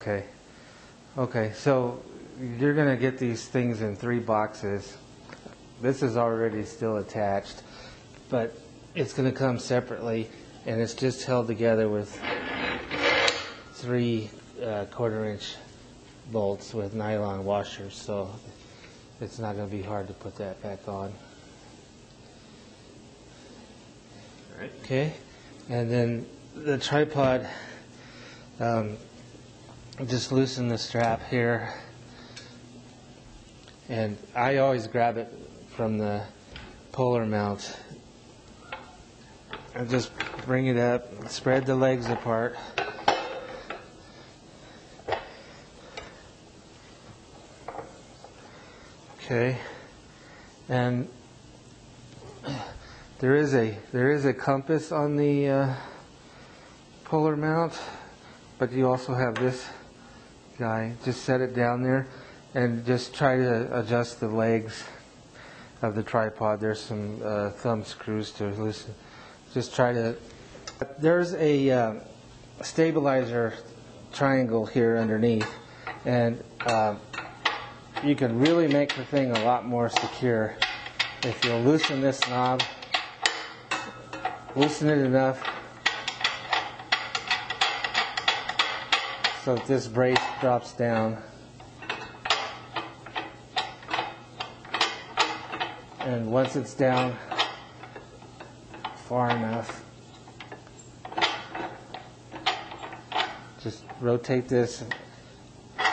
Okay. Okay, so you're going to get these things in 3 boxes. This is already still attached, but it's going to come separately, and it's just held together with 3 1/4-inch bolts with nylon washers, so it's not going to be hard to put that back on. Okay, and then the tripod, just loosen the strap here, and I always grab it from the polar mount and just bring it up, spread the legs apart. Okay, and there is a compass on the polar mount, but you also have this guy. Just set it down there and just try to adjust the legs of the tripod. There's some thumb screws to loosen. Just try to. There's a stabilizer triangle here underneath, and you can really make the thing a lot more secure if you'll loosen this knob, loosen it enough so that this brace drops down, and once it's down far enough, just rotate this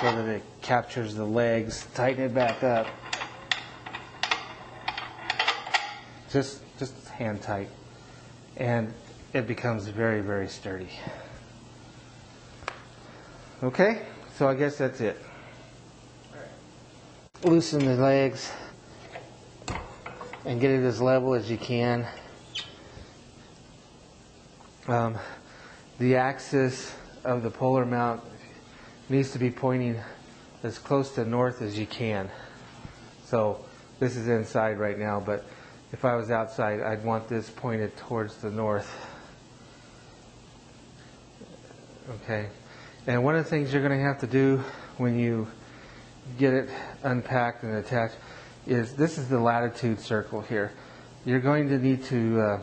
so that it captures the legs, tighten it back up, just hand tight, and it becomes very, very sturdy. Okay, so I guess that's it. Loosen the legs and get it as level as you can. The axis of the polar mount needs to be pointing as close to north as you can. So this is inside right now, but if I was outside, I'd want this pointed towards the north. Okay. And one of the things you're going to have to do when you get it unpacked and attached is, this is the latitude circle here. You're going to need to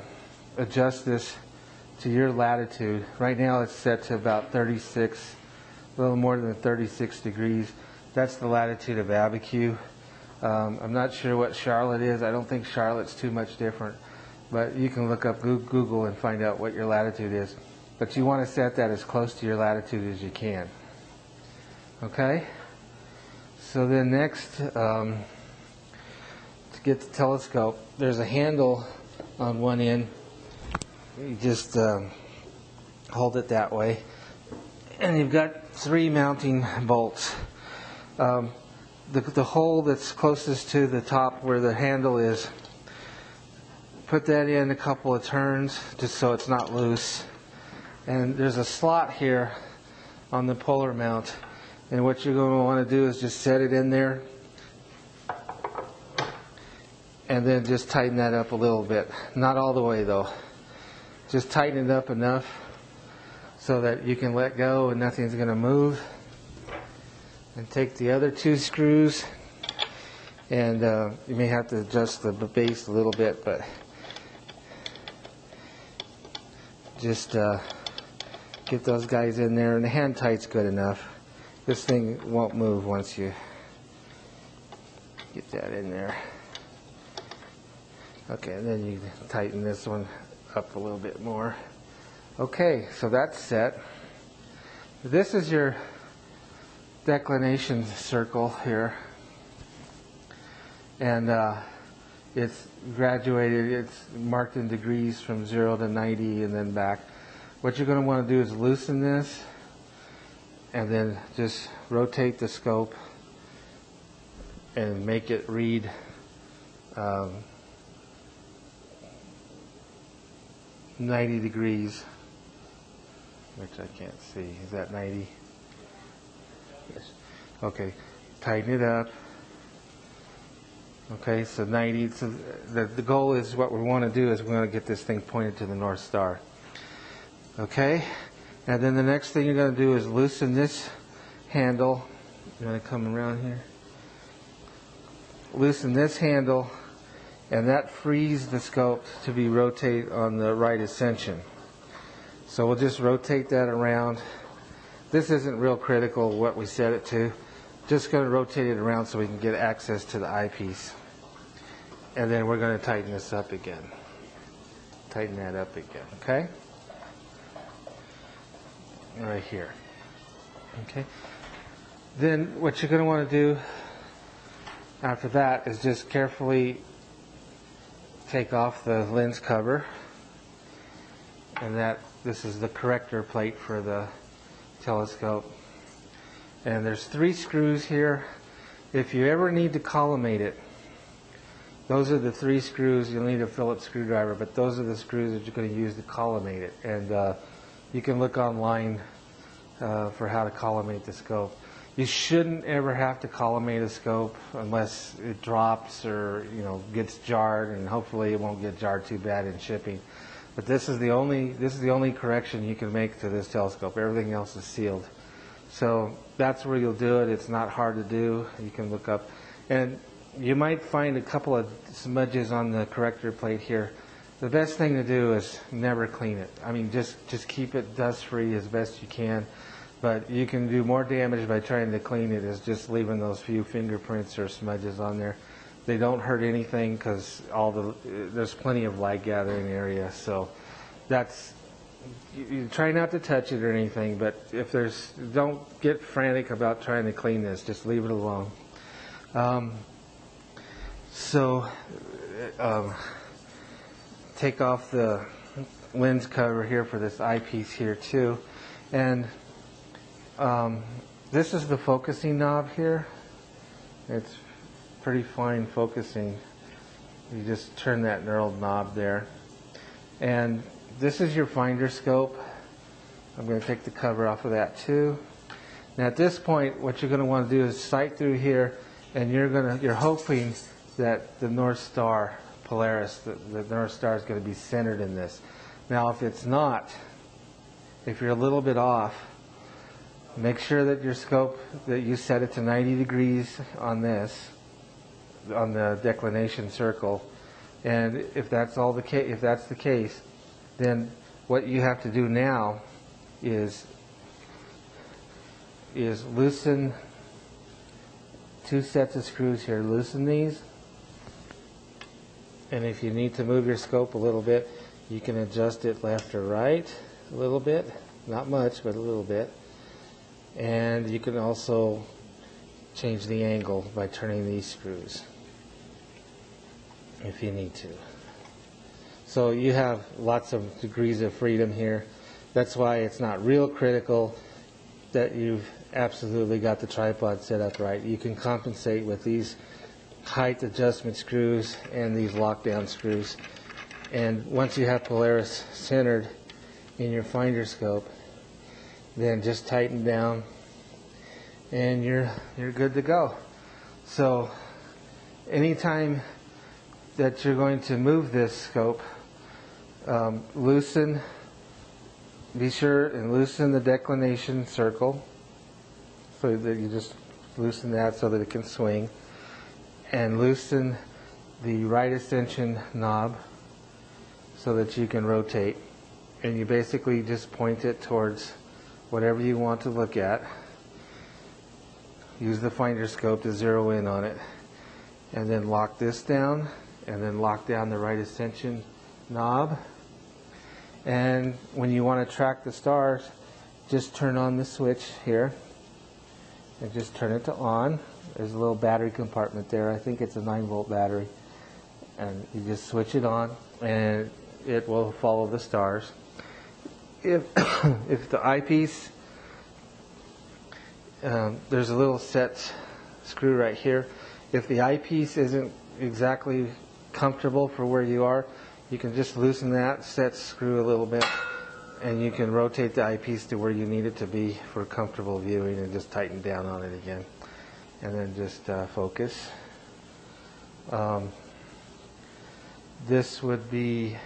adjust this to your latitude. Right now it's set to about 36, a little more than 36 degrees. That's the latitude of Abiquiu. I'm not sure what Charlotte is. I don't think Charlotte's too much different, but you can look up Google and find out what your latitude is. But you want to set that as close to your latitude as you can. Okay? So then next, to get the telescope, there's a handle on one end. You just hold it that way. And you've got 3 mounting bolts. The hole that's closest to the top where the handle is, put that in a couple of turns just so it's not loose. And there's a slot here on the polar mount, and what you're going to want to do is just set it in there and then just tighten that up a little bit. Not all the way though. Just tighten it up enough so that you can let go and nothing's going to move. And take the other 2 screws, and you may have to adjust the base a little bit, but just get those guys in there, and the hand tight's good enough. This thing won't move once you get that in there. Okay, and then you tighten this one up a little bit more. Okay, so that's set. This is your declination circle here, and it's graduated, it's marked in degrees from 0 to 90 and then back. What you're going to want to do is loosen this and then just rotate the scope and make it read 90 degrees, which I can't see. Is that 90? Yes. Okay, tighten it up. Okay, so 90. So the goal is, what we want to do is we want to get this thing pointed to the North Star. Okay, and then the next thing you're going to do is loosen this handle. I'm going to come around here. Loosen this handle, and that frees the scope to be rotated on the right ascension. So we'll just rotate that around. This isn't real critical what we set it to. Just going to rotate it around so we can get access to the eyepiece. And then we're going to tighten this up again. Tighten that up again, okay? Right here. Okay. Then what you're going to want to do after that is just carefully take off the lens cover. And this is the corrector plate for the telescope. And there's 3 screws here. If you ever need to collimate it, those are the 3 screws. You'll need a Phillips screwdriver, but those are the screws that you're going to use to collimate it. And you can look online for how to collimate the scope. You shouldn't ever have to collimate a scope unless it drops or gets jarred, and hopefully it won't get jarred too bad in shipping. But this is the only correction you can make to this telescope. Everything else is sealed. So that's where you'll do it. It's not hard to do. You can look up, and you might find a couple of smudges on the corrector plate here. The best thing to do is never clean it. I mean, just keep it dust free as best you can. But you can do more damage by trying to clean it as just leaving those few fingerprints or smudges on there. They don't hurt anything because there's plenty of light gathering area. So you try not to touch it or anything. But don't get frantic about trying to clean this. Just leave it alone. Take off the lens cover here for this eyepiece here too, and this is the focusing knob here. It's pretty fine focusing. You just turn that knurled knob there. And this is your finder scope. I'm going to take the cover off of that too. Now at this point, what you're going to want to do is sight through here, and you're hoping that the North Star Polaris, the North Star is going to be centered in this. Now if it's not, if you're a little bit off, make sure that your scope, that you set it to 90 degrees on this, on the declination circle. And if that's the case, then what you have to do now is loosen 2 sets of screws here. Loosen these, and if you need to move your scope a little bit, you can adjust it left or right a little bit, not much, but a little bit. And you can also change the angle by turning these screws if you need to. So you have lots of degrees of freedom here. That's why it's not real critical that you've absolutely got the tripod set up right. You can compensate with these height adjustment screws and these lockdown screws. And once you have Polaris centered in your finder scope, then just tighten down and you're good to go. So anytime that you're going to move this scope, be sure and loosen the declination circle, so that you just loosen that so that it can swing, and loosen the right ascension knob so that you can rotate, and you basically just point it towards whatever you want to look at. Use the finder scope to zero in on it, and then lock this down, and then lock down the right ascension knob. And when you want to track the stars, just turn on the switch here and just turn it to on. There's a little battery compartment there. I think it's a 9-volt battery, and you just switch it on and it will follow the stars. If the eyepiece, there's a little set screw right here. If the eyepiece isn't exactly comfortable for where you are, you can just loosen that set screw a little bit, and you can rotate the eyepiece to where you need it to be for comfortable viewing, and just tighten down on it again, and then just focus. This would be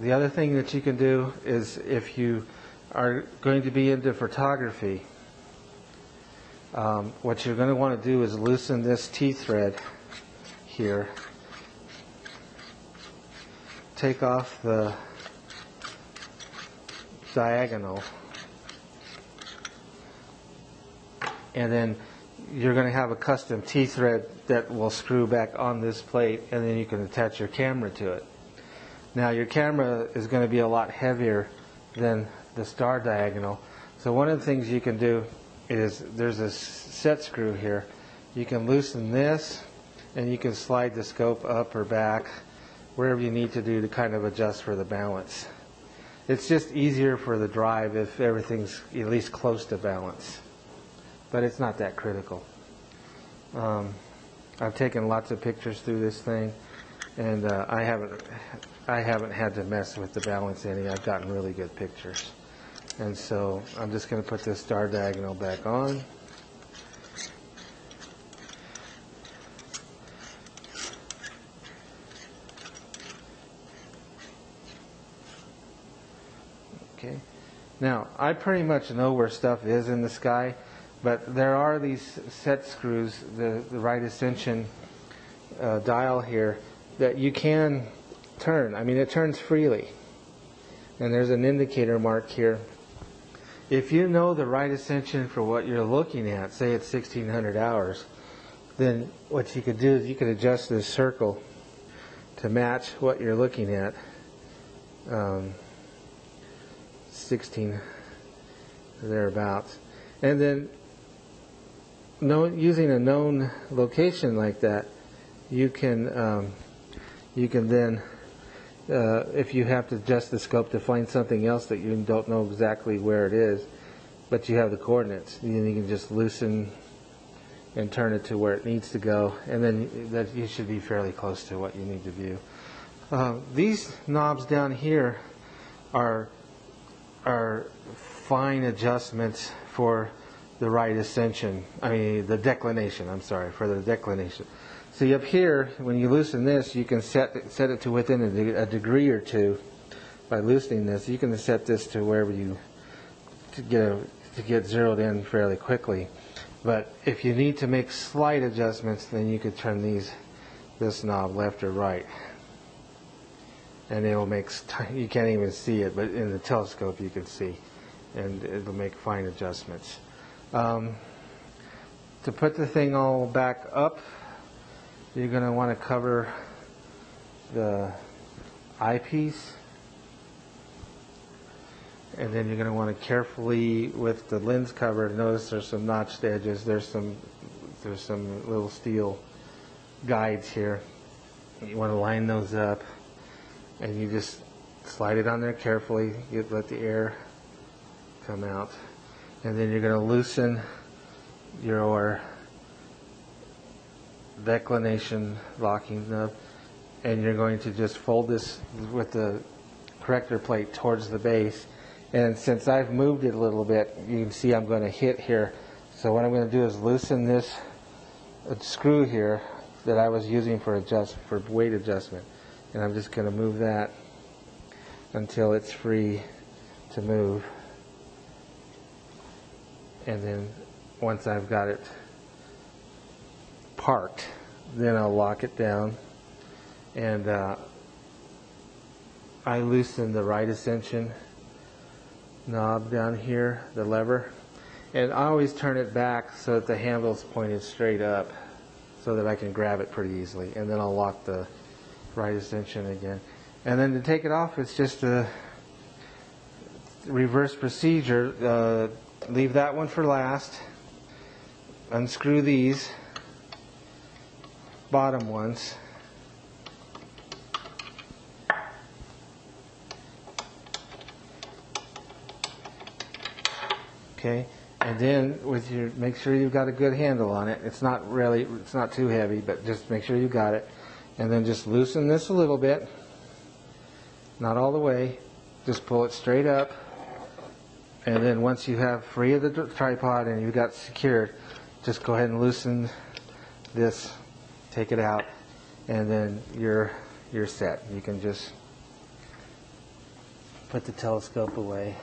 the other thing that you can do is, if you are going to be into photography, what you're going to want to do is loosen this T-thread here, take off the diagonal, and then you're going to have a custom T-thread that will screw back on this plate, and then you can attach your camera to it. Now your camera is going to be a lot heavier than the star diagonal, so one of the things you can do is there's a set screw here. You can loosen this and you can slide the scope up or back wherever you need to do to kind of adjust for the balance. It's just easier for the drive if everything's at least close to balance, but it's not that critical. I've taken lots of pictures through this thing, and I haven't had to mess with the balance any. I've gotten really good pictures. And so I'm just going to put this star diagonal back on. Okay. Now, I pretty much know where stuff is in the sky, but there are these set screws, the right ascension dial here, that you can turn. I mean, it turns freely. And there's an indicator mark here. If you know the right ascension for what you're looking at, say it's 1600 hours, then what you could do is you could adjust this circle to match what you're looking at. 16 thereabouts. And then using a known location like that, you can then if you have to adjust the scope to find something else that you don't know exactly where it is, but you have the coordinates, then you can just loosen and turn it to where it needs to go, and then that you should be fairly close to what you need to view. These knobs down here are fine adjustments for the right ascension. I mean the declination. I'm sorry, for the declination. See up here, when you loosen this, you can set it to within a degree or two. By loosening this, you can set this to wherever you to get zeroed in fairly quickly. But if you need to make slight adjustments, then you could turn this knob left or right, and it will make. You can't even see it, but in the telescope you can see, and it'll make fine adjustments. To put the thing all back up, you're going to want to cover the eyepiece, and then you're going to want to carefully, with the lens cover, notice there's some notched edges, there's some little steel guides here. You want to line those up, and you just slide it on there carefully. You let the air come out, and then you're going to loosen your declination locking nub, and you're going to just fold this with the corrector plate towards the base. And since I've moved it a little bit, you can see I'm going to hit here. So what I'm going to do is loosen this screw here that I was using for weight adjustment, and I'm just going to move that until it's free to move. And then once I've got it parked, then I'll lock it down, and I loosen the right ascension knob down here, the lever, and I always turn it back so that the handle's pointed straight up so that I can grab it pretty easily, and then I'll lock the right ascension again. And then to take it off, it's just a reverse procedure. Leave that one for last, unscrew these bottom ones, okay, and then make sure you've got a good handle on it. It's not too heavy, but just make sure you got it, and then just loosen this a little bit, not all the way, just pull it straight up, and then once you have free of the tripod and you've got secured, just go ahead and loosen this, take it out, and then you're set. You can just put the telescope away.